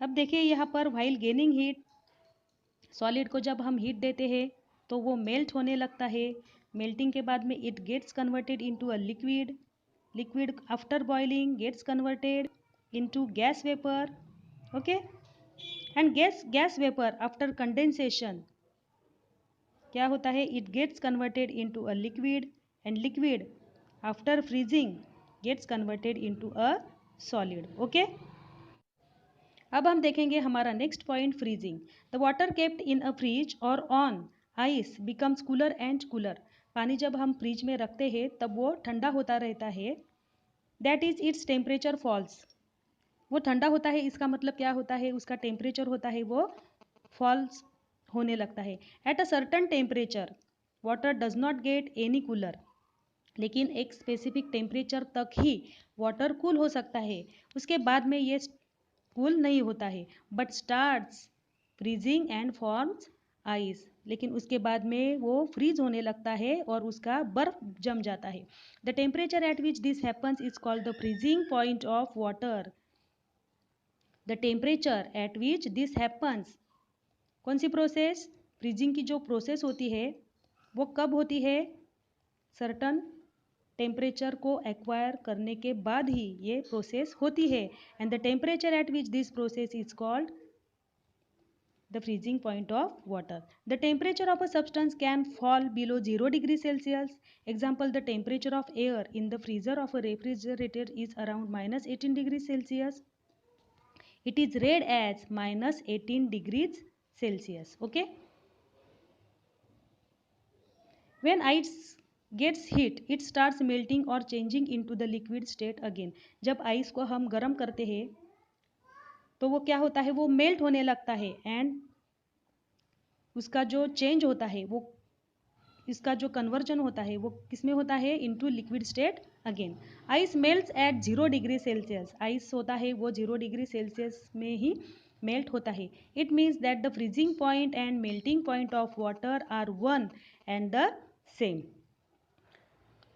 अब देखिए यहाँ पर व्हाइल गेनिंग हीट, सॉलिड को जब हम हीट देते हैं तो वो मेल्ट होने लगता है। मेल्टिंग के बाद में it gets converted into a liquid, liquid after boiling gets converted into gas vapour, okay, and gas vapour after condensation क्या होता है, it gets converted into a liquid, and liquid after freezing gets converted into a solid, okay. अब हम देखेंगे हमारा next point, freezing. The water kept in a fridge और on ice becomes cooler and cooler. पानी जब हम fridge में रखते हैं तब वो ठंडा होता रहता है, that is its temperature falls. वो ठंडा होता है, इसका मतलब क्या होता है, उसका टेम्परेचर होता है वो फॉल्स होने लगता है। At a certain temperature water does not get any cooler, लेकिन एक स्पेसिफिक टेम्परेचर तक ही वाटर कूल हो सकता है, उसके बाद में ये कूल नहीं होता है, but starts freezing and forms ice, लेकिन उसके बाद में वो फ्रीज होने लगता है और उसका बर्फ जम जाता है। The temperature at which this happens is called the freezing point of water. The temperature at which this happens, कौन सी प्रोसेस, फ्रीजिंग की जो प्रोसेस होती है वो कब होती है, सर्टन टेम्परेचर को एक्वायर करने के बाद ही ये प्रोसेस होती है, and the temperature at which this process is called the freezing point of water. The temperature of a substance can fall below 0 degrees Celsius. Example, the temperature of air in the freezer of a refrigerator is around minus 18 degrees Celsius. It is read as minus 18 degrees Celsius. Okay. When ice gets heat, it starts melting or changing into the liquid state again. जब ice को हम गर्म करते हैं तो वो क्या होता है, वो मेल्ट होने लगता है, एंड उसका जो चेंज होता है वो, इसका जो कन्वर्जन होता है वो किस में होता है, into liquid state again. Ice melts at 0 degree Celsius, ice होता है वो 0 डिग्री सेल्सियस में ही मेल्ट होता है। It means that the freezing point and melting point of water are one and the same.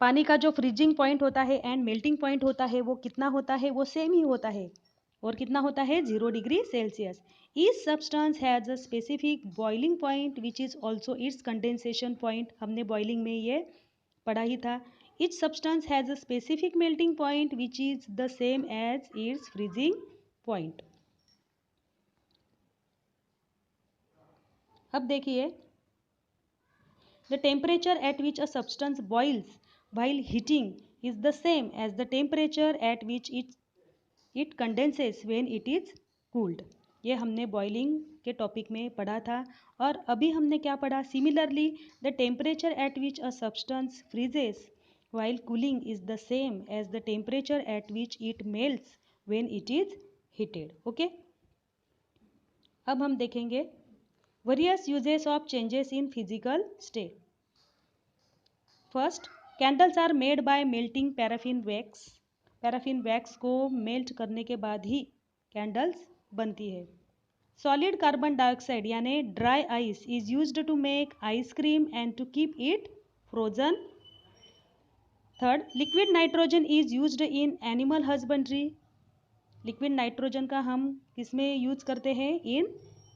पानी का जो फ्रीजिंग पॉइंट होता है एंड मेल्टिंग पॉइंट होता है वो कितना होता है, वो सेम ही होता है, और कितना होता है, 0 degree Celsius. Each substance has a specific boiling point which is also its condensation point, हमने बॉइलिंग में ये पढ़ा ही था। Each substance has a specific melting point which is the same as its freezing point. अब देखिए, the temperature at which a substance boils while heating is the same as the temperature at which it condenses when it is cooled. ये हमने boiling के topic में पढ़ा था। और अभी हमने क्या पढ़ा, similarly the temperature at which a substance freezes while cooling is the same as the temperature at which it melts when it is heated. Okay? अब हम देखेंगे various uses of changes in physical state. First, candles are made by melting paraffin wax. Paraffin wax को melt करने के बाद ही candles बनती है। सॉलिड कार्बन डाइऑक्साइड यानी dry ice is used to make ice cream and to keep it frozen. Third, liquid nitrogen is used in animal husbandry. Liquid nitrogen का हम किसमें यूज करते हैं, इन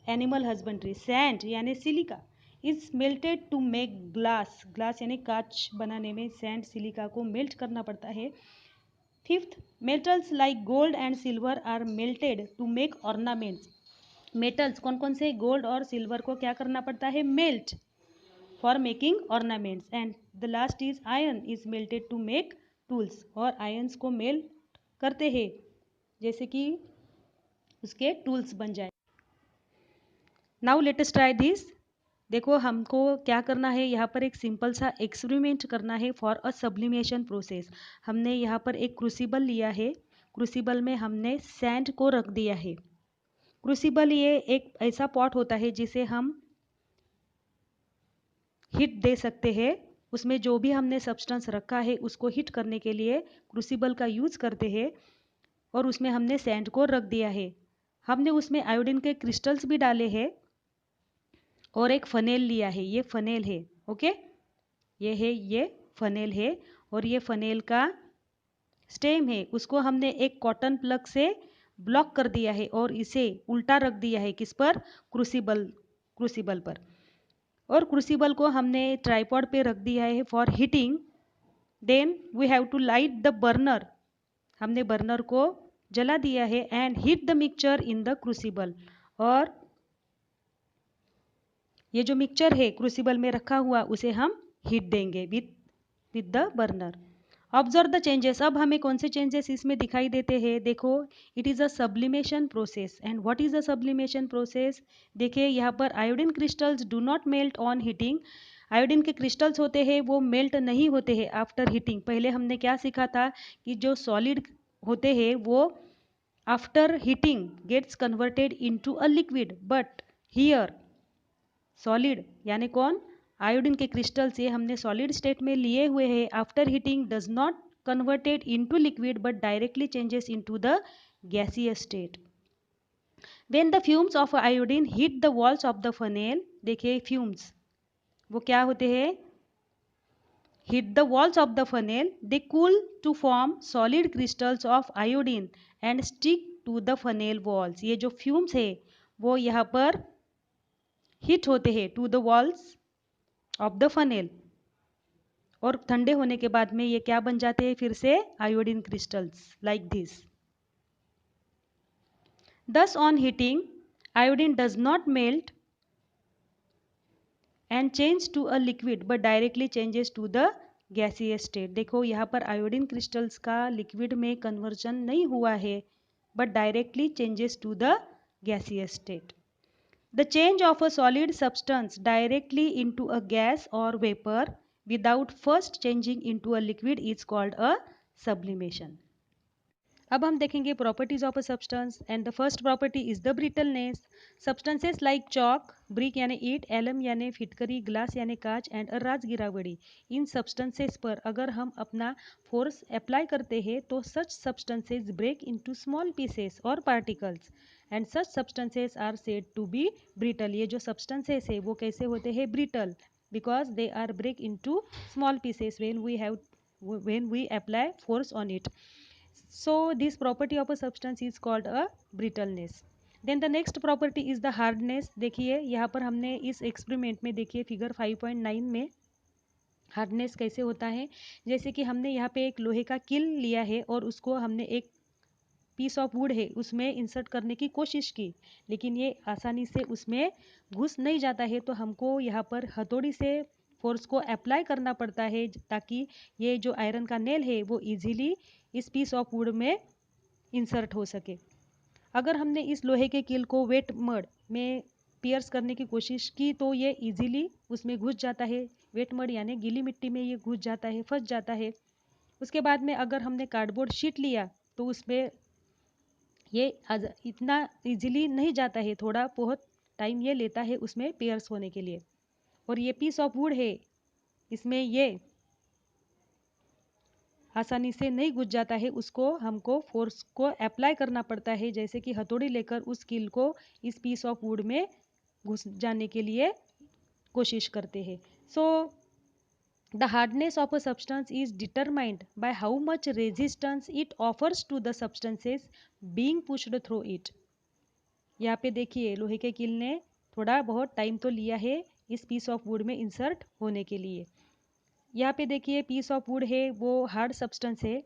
एनिमल हस्बेंड्री। सैंड यानी silica is melted to make glass, glass यानी कांच बनाने में सैंड सिलिका को मेल्ट करना पड़ता है। Fifth, metals like gold and silver are melted to make ornaments. Metals कौन कौन से, गोल्ड और सिल्वर को क्या करना पड़ता है, melt for making ornaments. And the last is iron is melted to make tools, और आयन्स को मेल्ट करते हैं जैसे कि उसके टूल्स बन जाए। Now let us try this. देखो हमको क्या करना है, यहाँ पर एक सिंपल सा एक्सपेरिमेंट करना है फॉर अ सब्लिमेशन प्रोसेस। हमने यहाँ पर एक क्रूसिबल लिया है, क्रूसिबल में हमने सैंड को रख दिया है। क्रूसिबल ये एक ऐसा पॉट होता है जिसे हम हीट दे सकते हैं। उसमें जो भी हमने सब्सटेंस रखा है उसको हीट करने के लिए क्रूसिबल का यूज़ करते हैं, और उसमें हमने सैंड को रख दिया है। हमने उसमें आयोडीन के क्रिस्टल्स भी डाले हैं और एक फनेल लिया है, ये फनेल है, ओके, ये है, ये फनेल है, और ये फनेल का स्टेम है, उसको हमने एक कॉटन प्लग से ब्लॉक कर दिया है और इसे उल्टा रख दिया है किस पर, क्रूसिबल पर। और क्रूसिबल को हमने ट्राइपॉड पे रख दिया है for heating. Then we have to light the burner, हमने बर्नर को जला दिया है and heat the mixture in the crucible. और ये जो मिक्सचर है क्रूसिबल में रखा हुआ उसे हम हीट देंगे with the burner. Observe the changes, अब हमें कौन से चेंजेस इसमें दिखाई देते हैं, देखो it is a sublimation process. And what is a sublimation process, देखिए यहाँ पर iodine crystals do not melt on heating, iodine के क्रिस्टल्स होते हैं वो मेल्ट नहीं होते हैं आफ्टर हीटिंग। पहले हमने क्या सीखा था कि जो सॉलिड होते हैं वो after heating gets converted into a liquid, but here solid यानी कौन, आयोडीन के क्रिस्टल से हमने सॉलिड स्टेट में लिए हुए हैं, after heating does not converted into liquid but directly changes into the gaseous state. When the fumes of iodine hit the walls of the funnel, देखिए फ्यूम्स वो क्या होते हैं, hit the walls of the funnel, they cool to form solid crystals of iodine and stick to the funnel walls। ये जो fumes है वो यहाँ पर हिट होते हैं to the walls of the funnel, और ठंडे होने के बाद में ये क्या बन जाते हैं फिर से iodine crystals like this. Thus on heating iodine does not melt and change to a liquid but directly changes to the gaseous state। देखो यहाँ पर आयोडीन क्रिस्टल्स का लिक्विड में कन्वर्जन नहीं हुआ है but directly changes to the gaseous state। The change of a solid substance directly into a gas or vapor without first changing into a liquid is called a sublimation। अब हम देखेंगे properties of a substance and the first property is the brittleness. Substances like chalk, brick यानी ईट, alum यानी फिटकरी, glass यानी कांच and a राजगिरावड़ी, in substances पर अगर हम अपना फोर्स अप्लाई करते हैं तो such substances break into small pieces और particles and such substances are said to be brittle. ये जो सब्सटेंसेस है वो कैसे होते हैं, brittle, because they are break into small pieces when we apply force on it। So this property of a substance is called a brittleness। Then the next property is the hardness। देखिए यहाँ पर हमने इस experiment में देखिए figure 5.9 में hardness कैसे होता है, जैसे कि हमने यहाँ पे एक लोहे का किल लिया है और उसको हमने एक पीस ऑफ वुड है उसमें इंसर्ट करने की कोशिश की, लेकिन ये आसानी से उसमें घुस नहीं जाता है, तो हमको यहाँ पर हथौड़ी से फोर्स को अप्लाई करना पड़ता है ताकि ये जो आयरन का नेल है वो इजीली इस पीस ऑफ वुड में इंसर्ट हो सके। अगर हमने इस लोहे के किल को वेट मड में पियर्स करने की कोशिश की तो ये इजीली उसमें घुस जाता है, वेट मड यानी गीली मिट्टी में ये घुस जाता है, फंस जाता है। उसके बाद में अगर हमने कार्डबोर्ड शीट लिया तो उसमें ये इतना इजीली नहीं जाता है, थोड़ा बहुत टाइम ये लेता है उसमें पियर्स होने के लिए। और ये पीस ऑफ वुड है इसमें ये आसानी से नहीं घुस जाता है, उसको हमको फोर्स को अप्लाई करना पड़ता है, जैसे कि हथौड़ी लेकर उस कील को इस पीस ऑफ वुड में घुस जाने के लिए कोशिश करते हैं। So the hardness of a substance is determined by how much resistance it offers to the substances being pushed through it. यहाँ पे देखिए लोहे के कील ने थोड़ा बहुत टाइम तो लिया है इस पीस ऑफ वुड में इंसर्ट होने के लिए। यहाँ पे देखिए पीस ऑफ वुड है वो हार्ड सब्सटेंस है,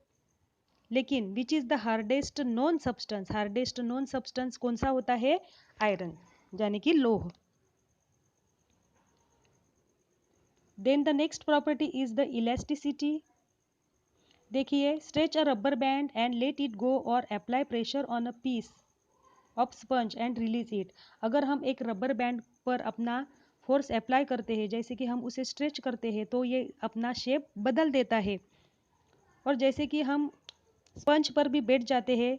लेकिन which is the hardest known substance, hardest known substance कौन सा होता है, आयरन यानी कि लोह। Then the next property is the elasticity. देखिए stretch a rubber band and let it go और apply pressure on a piece of sponge and release it. अगर हम एक रबर बैंड पर अपना फोर्स अप्लाई करते हैं, जैसे कि हम उसे स्ट्रेच करते हैं तो ये अपना शेप बदल देता है, और जैसे कि हम स्पंज पर भी बैठ जाते हैं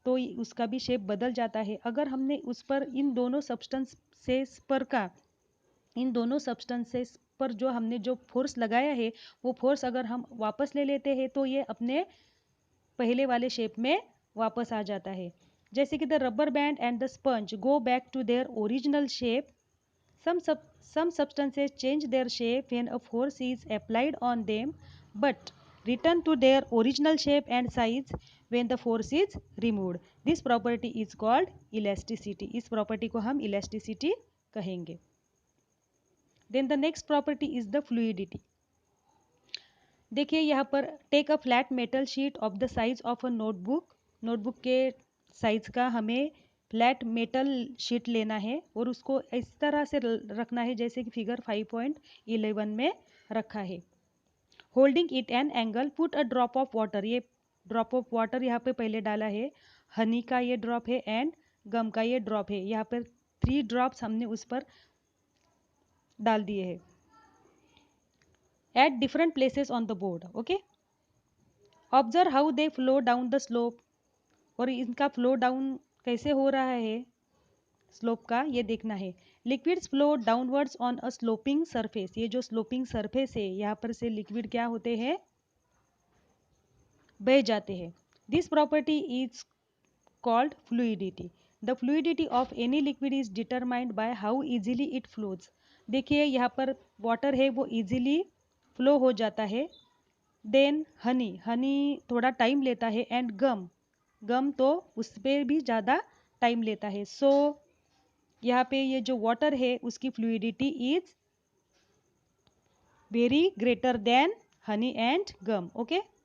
तो उसका भी शेप बदल जाता है। अगर हमने उस पर इन दोनों सब्सटेंसेस पर जो हमने जो फोर्स लगाया है वो फोर्स अगर हम वापस ले लेते हैं तो ये अपने पहले वाले शेप में वापस आ जाता है। जैसे कि the rubber band and the sponge go back to their original shape, some substances change their shape when a force is applied on them but return to their original shape and size when the force is removed. This property is called elasticity. इस property को हम elasticity कहेंगे. Then the next property is the fluidity. देखिए यहाँ पर take a flat metal sheet of the size of a notebook. Notebook के size का हमें फ्लैट मेटल शीट लेना है और उसको इस तरह से रखना है जैसे कि फिगर 5.11 में रखा है. Holding it an angle, put a drop of water. ये ड्रॉप ऑफ वाटर यहाँ पे पहले डाला है, हनी का ये ड्रॉप है एंड गम का ये ड्रॉप है. यहाँ पर 3 ड्रॉप्स हमने उस पर डाल दिए हैं at different places on the board. Okay, observe how they flow down the slope. और इनका फ्लो डाउन कैसे हो रहा है स्लोप का, ये देखना है. Liquids flow downwards on a sloping surface. ये जो स्लोपिंग सरफेस है यहाँ पर से लिक्विड क्या होते हैं, बह जाते हैं. This property is called fluidity. The fluidity of any liquid is determined by how easily it flows. देखिए यहाँ पर वाटर है वो इजीली फ्लो हो जाता है. देन हनी, हनी थोड़ा टाइम लेता है एंड गम, गम तो उस पर भी ज़्यादा टाइम लेता है. सो यहाँ पे ये जो वाटर है उसकी fluidity is very greater than honey and gum. Okay,